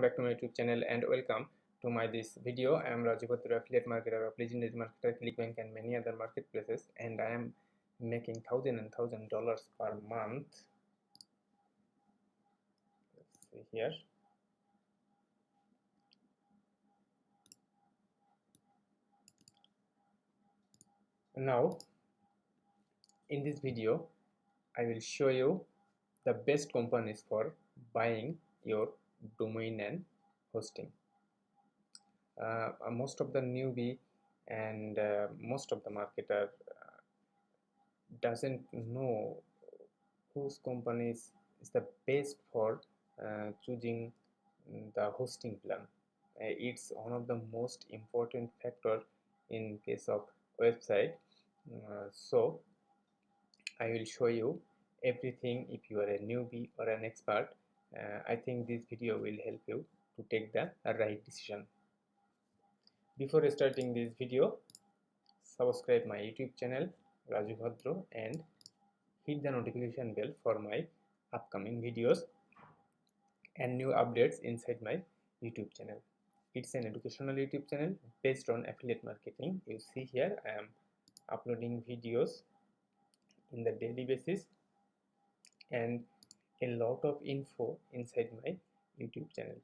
welcome back to my YouTube channel and welcome to my this video. I am Raju Bhadra, affiliate marketer of Legendary Marketer, Clickbank and many other marketplaces, and I am making $1,000 per month. Let's see here. Now in this video I will show you the best companies for buying your domain and hosting. Most of the newbie and most of the marketer doesn't know whose companies is the best for choosing the hosting plan. It's one of the most important factor in case of website. So I will show you everything. If you are a newbie or an expert, I think this video will help you to take the right decision. Before starting this video, subscribe my YouTube channel Raju Bhadra and hit the notification bell for my upcoming videos and new updates inside my YouTube channel. It's an educational YouTube channel based on affiliate marketing. You see here I am uploading videos in the daily basis and a lot of info inside my YouTube channel.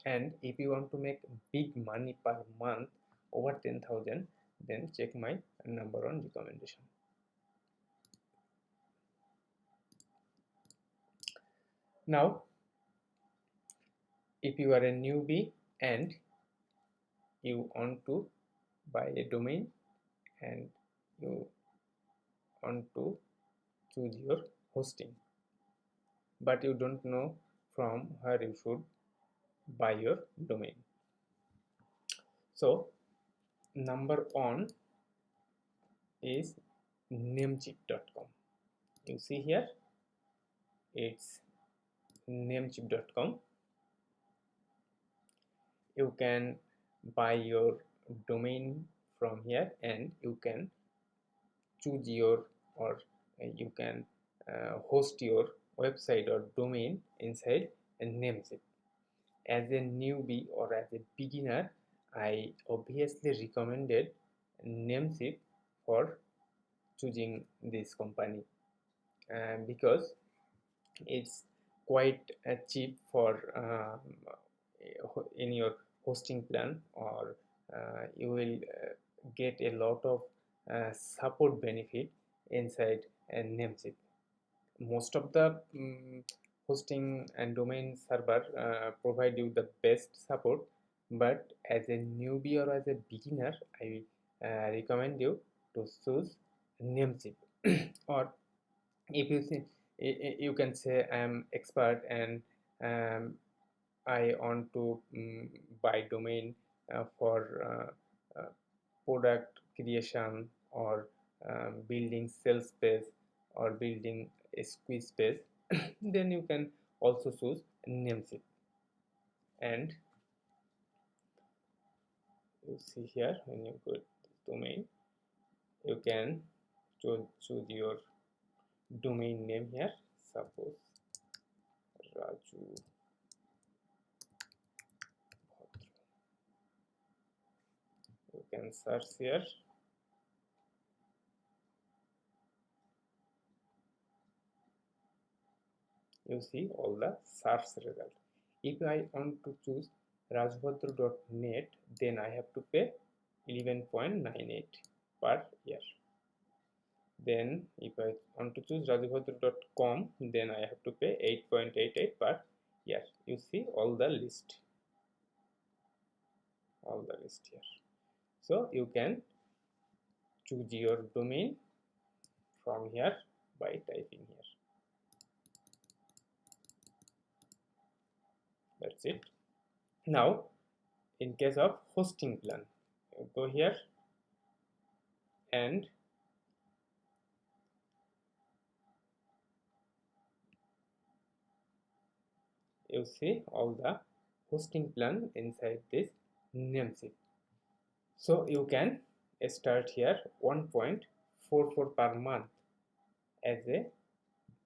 And if you want to make big money per month over 10,000, then check my number on recommendation. Now if you are a newbie and you want to buy a domain and you want to choose your hosting, but you don't know from where you should buy your domain, so number one is namecheap.com. you see here it's namecheap.com. you can buy your domain from here and you can choose your or you can host your website or domain inside a Namecheap. As a newbie or as a beginner, I obviously recommended Namecheap for choosing this company because it's quite cheap for in your hosting plan, or you will get a lot of support benefit inside Namecheap. Most of the hosting and domain server provide you the best support, but as a newbie or as a beginner, I recommend you to choose Namecheap. Or if you think you can say I am expert and I want to buy domain for product creation or building sales page or building a squeeze page, then you can also choose Namecheap. And you see here when you go to domain, you can choose your domain name here. Suppose Raju Bhadra. You can search here. You see all the search result. If I want to choose rajubhadra.net, then I have to pay 11.98 per year. Then if I want to choose rajubhadra.com, then I have to pay 8.88 per year. You see all the list here. So you can choose your domain from here by typing here. That's it. Now in case of hosting plan, you go here and you see all the hosting plan inside this Namecheap. So you can start here 1.44 per month as a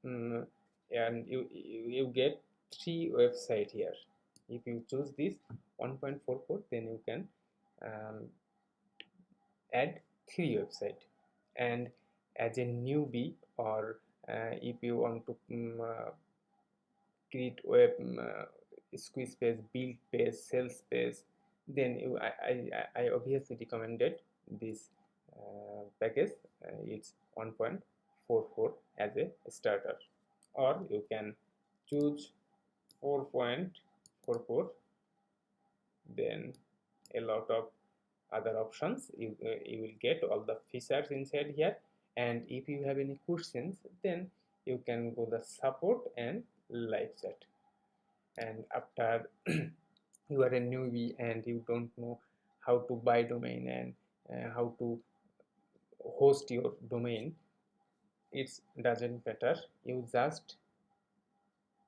and you get 3 website here. If you choose this 1.44, then you can um, add 3 website. And as a newbie, or if you want to create web squeeze page, build page, sales page, then I obviously recommended this package. It's 1.44 as a starter, or you can choose 4.44, then a lot of other options. You will get all the features inside here. And if you have any questions, then you can go the support and live chat. And after you are a newbie and you don't know how to buy domain and how to host your domain, it doesn't matter. You just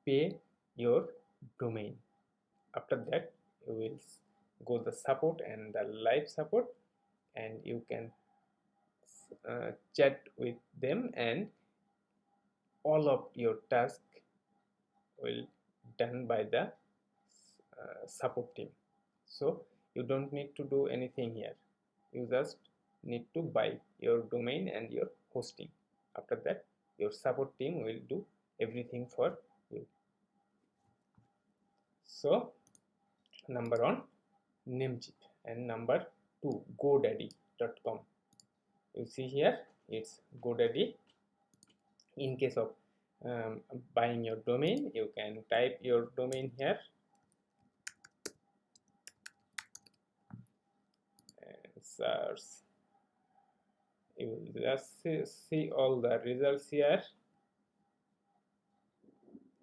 pay your domain. After that, you will go the support and the live support, and you can chat with them, and all of your task will done by the support team. So you don't need to do anything here. You just need to buy your domain and your hosting. After that, your support team will do everything for you. So number 1, Namecheap, and number 2, GoDaddy.com. You see here, it's GoDaddy. In case of buying your domain, you can type your domain here and search. You will just see all the results here,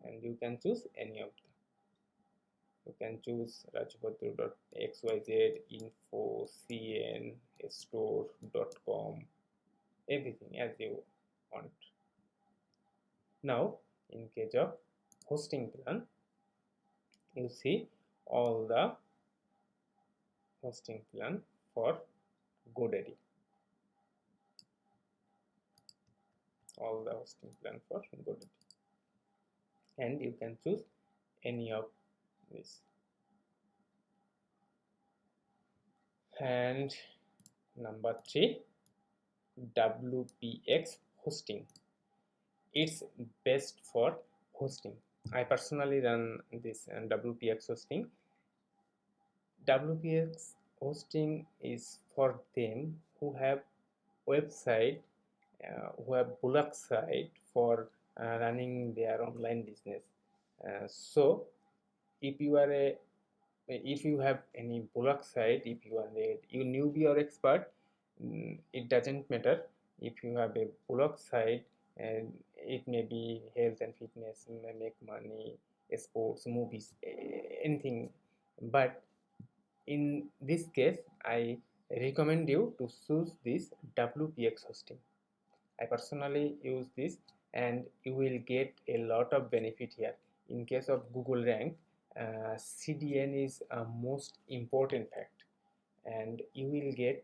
and you can choose any of them. You can choose rajubhadra.xyz, info, cn, store.com, everything as you want. Now, in case of hosting plan, you see all the hosting plan for GoDaddy. All the hosting plan for GoDaddy. And you can choose any of this. And number 3, WPX hosting. It's best for hosting. I personally run this WPX hosting. WPX hosting is for them who have website, who have blog site for running their online business. So if you are a if you have any blog site, if you are you newbie or expert, it doesn't matter. If you have a blog site, and it may be health and fitness, may make money, sports, movies, anything. But in this case, I recommend you to choose this WPX hosting. I personally use this, and you will get a lot of benefit here. In case of Google rank, CDN is a most important fact, and you will get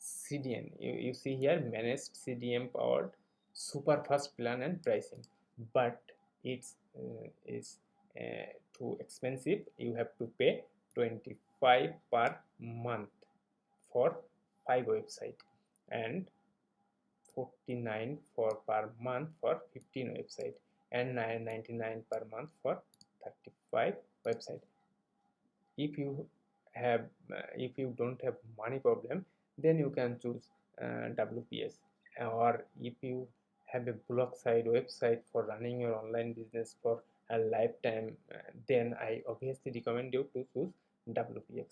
CDN. You see here, managed CDN powered super fast plan and pricing, but it's is too expensive. You have to pay 25 per month for 5 website, and 49 for per month for 15 website, and 9.99 per month for 35 website. If you have if you don't have money problem, then you can choose WPS. Or if you have a blog site website for running your online business for a lifetime, then I obviously recommend you to choose WPX.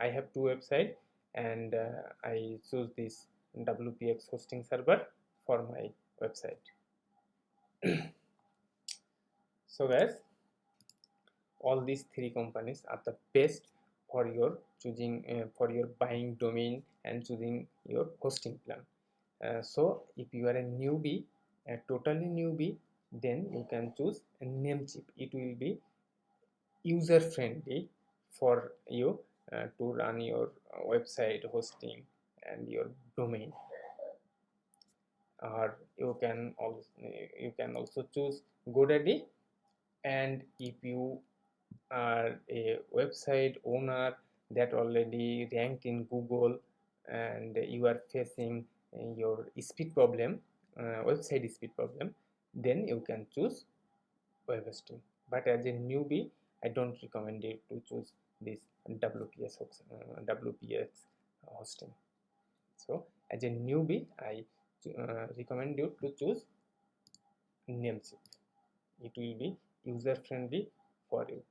I have 2 websites, and I choose this WPX hosting server for my website. So guys, all these 3 companies are the best for your choosing for your buying domain and choosing your hosting plan. So if you are a newbie, a totally newbie, then you can choose a Namecheap. It will be user friendly for you to run your website hosting and your domain. Or you can also choose GoDaddy. And if you are a website owner that already ranked in Google, and you are facing your speed problem, website speed problem, then you can choose web hosting. But as a newbie, I don't recommend you to choose this WPS hosting. So as a newbie, I recommend you to choose Namecheap. It will be user friendly for you.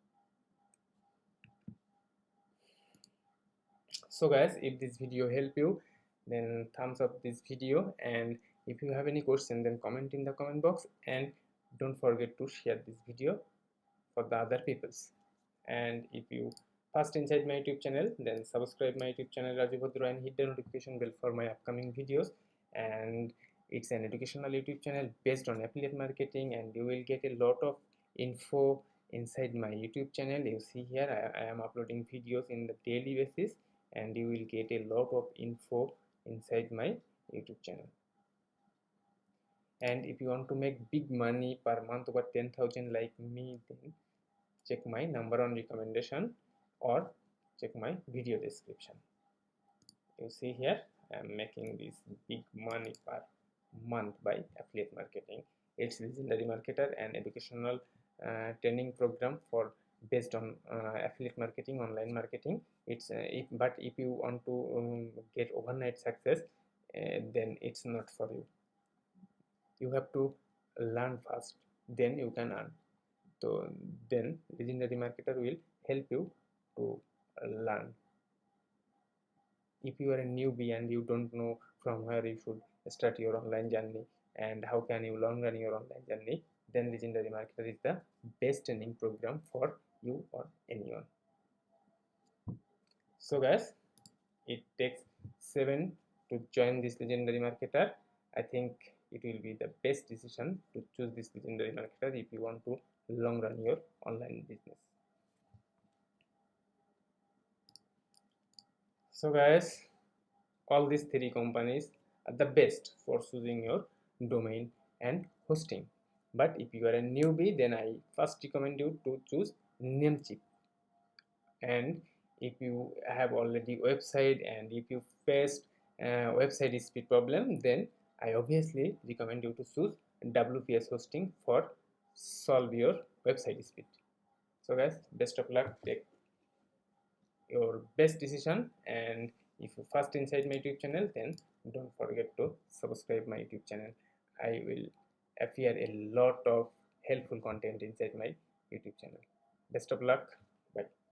So guys, if this video help you, then thumbs up this video, and if you have any question, then comment in the comment box, and don't forget to share this video for the other peoples. And if you first inside my YouTube channel, then subscribe my YouTube channel Raju Bhadra and hit the notification bell for my upcoming videos. And it's an educational YouTube channel based on affiliate marketing, and you will get a lot of info inside my YouTube channel. You see here, I am uploading videos in the daily basis, and you will get a lot of info inside my YouTube channel. And if you want to make big money per month over 10,000 like me, then check my number on recommendation or check my video description. You see here, I am making this big money per month by affiliate marketing. It's legendary marketer and educational training program for based on affiliate marketing, online marketing. It's but if you want to get overnight success, then it's not for you. You have to learn first, then you can earn. So then legendary marketer will help you to learn. If you are a newbie and you don't know from where you should start your online journey and how can you long run your online journey, then legendary marketer is the best training program for you or anyone. So guys, it takes 7 to join this legendary marketer. I think it will be the best decision to choose this legendary marketer if you want to long run your online business. So guys, all these three companies are the best for choosing your domain and hosting. But if you are a newbie, then I first recommend you to choose Namecheap. And if you have already website and if you faced website speed problem, then I obviously recommend you to choose WPS hosting for solve your website speed. So guys, best of luck. Take your best decision, and if you first inside my YouTube channel, then don't forget to subscribe my YouTube channel. I will appear a lot of helpful content inside my YouTube channel. Best of luck. Bye.